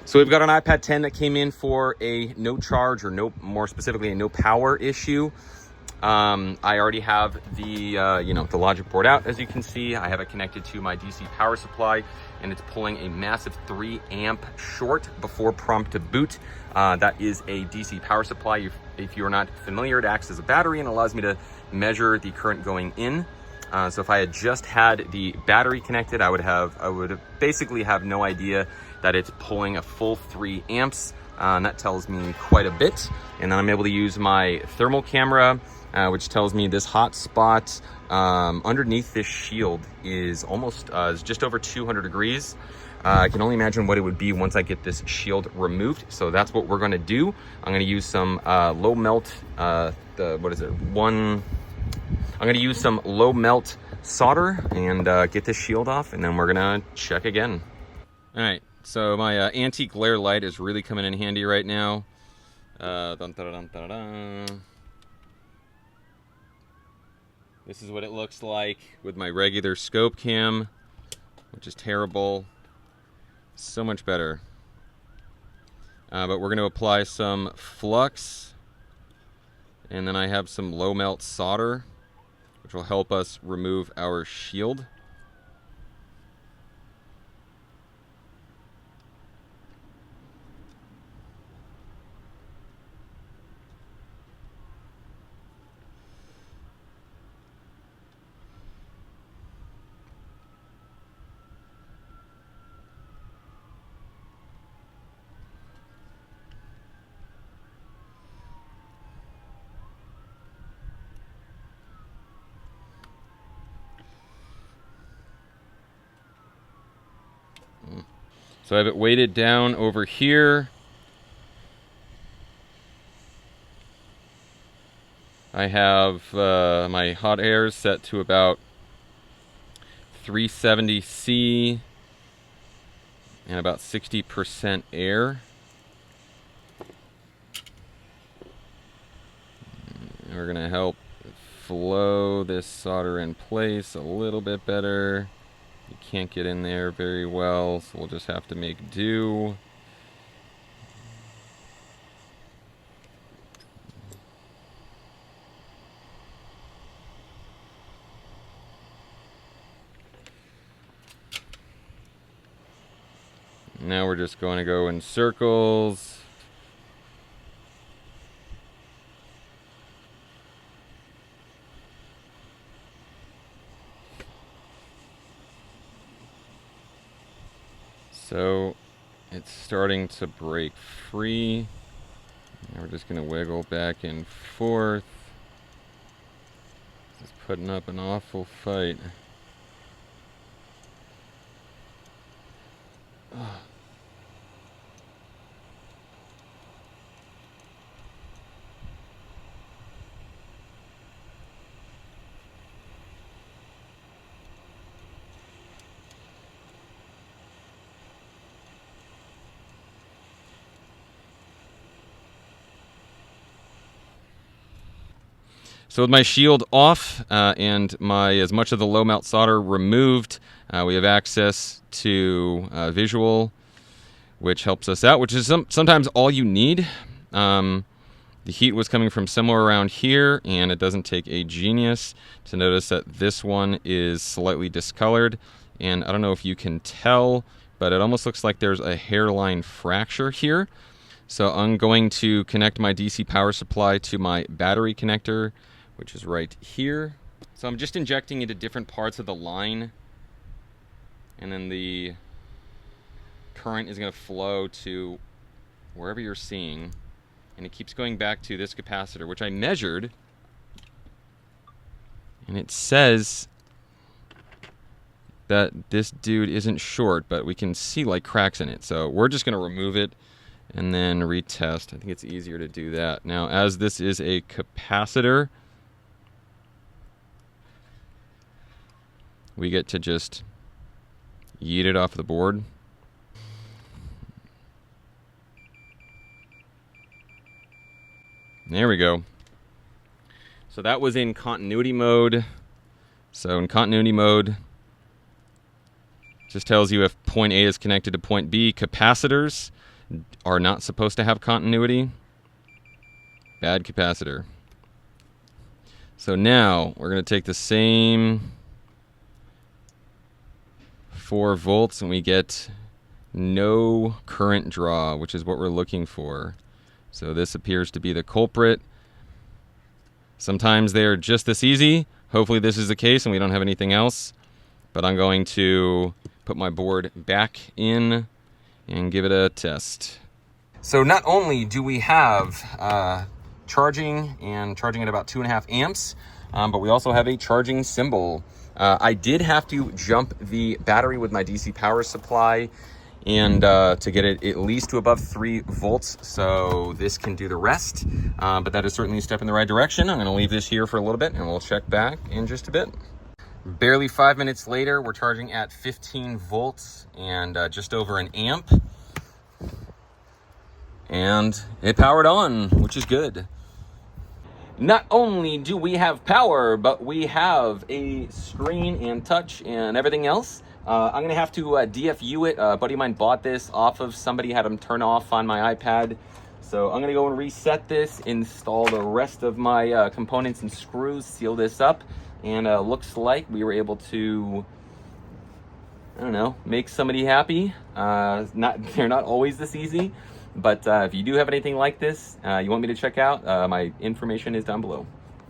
So we've got an iPad 10 that came in for a no charge, or more specifically a no power issue. I already have the the logic board out. As you can see, I have it connected to my DC power supply, and it's pulling a massive 3 amp short before prompt to boot. That is a DC power supply. If you're not familiar, it acts as a battery and allows me to measure the current going in. So if I had just had the battery connected, I would basically have no idea that it's pulling a full 3 amps. And that tells me quite a bit. And then I'm able to use my thermal camera, which tells me this hot spot underneath this shield is just over 200 degrees. I can only imagine what it would be once I get this shield removed. So that's what we're gonna do. I'm gonna use some low melt, I'm gonna use some low melt solder and get this shield off, and then we're gonna check again. All right, so my anti-glare light is really coming in handy right now. This is what it looks like with my regular scope cam, which is terrible. So much better. But we're going to apply some flux, and then I have some low melt solder, which will help us remove our shield. So I have it weighted down over here. I have my hot air set to about 370 C and about 60% air. And we're gonna help flow this solder in place a little bit better. You can't get in there very well, so we'll just have to make do. Now we're just going to go in circles. So it's starting to break free. Now we're just going to wiggle back and forth. It's putting up an awful fight. So with my shield off and as much of the low melt solder removed, we have access to visual, which helps us out, which is sometimes all you need. The heat was coming from somewhere around here, and it doesn't take a genius to notice that this one is slightly discolored. And I don't know if you can tell, but it almost looks like there's a hairline fracture here. So I'm going to connect my DC power supply to my battery connector, which is right here. So I'm just injecting into different parts of the line, and then the current is going to flow to wherever you're seeing, and it keeps going back to this capacitor, which I measured, and it says that this dude isn't short, but we can see like cracks in it. So we're just going to remove it and then retest. I think it's easier to do that. Now, as this is a capacitor, we get to just yeet it off the board. There we go. So that was in continuity mode. So in continuity mode, just tells you if point A is connected to point B. Capacitors are not supposed to have continuity. Bad capacitor. So now we're going to take the same 4 volts and we get no current draw, which is what we're looking for. So this appears to be the culprit. Sometimes they're just this easy. Hopefully this is the case and we don't have anything else. But I'm going to put my board back in and give it a test. So not only do we have charging at about 2.5 amps, but we also have a charging symbol. I did have to jump the battery with my DC power supply and to get it at least to above 3 volts, so this can do the rest. But that is certainly a step in the right direction. I'm gonna leave this here for a little bit and we'll check back in just a bit. Barely 5 minutes later, we're charging at 15 volts and just over an amp. And it powered on, which is good. Not only do we have power, but we have a screen and touch and everything else. I'm gonna have to DFU it. A buddy of mine bought this off of somebody, had him turn off on my iPad. So I'm gonna go and reset this, install the rest of my components and screws, seal this up, and looks like we were able to, I don't know, make somebody happy. They're not always this easy. But if you do have anything like this you want me to check out, my information is down below.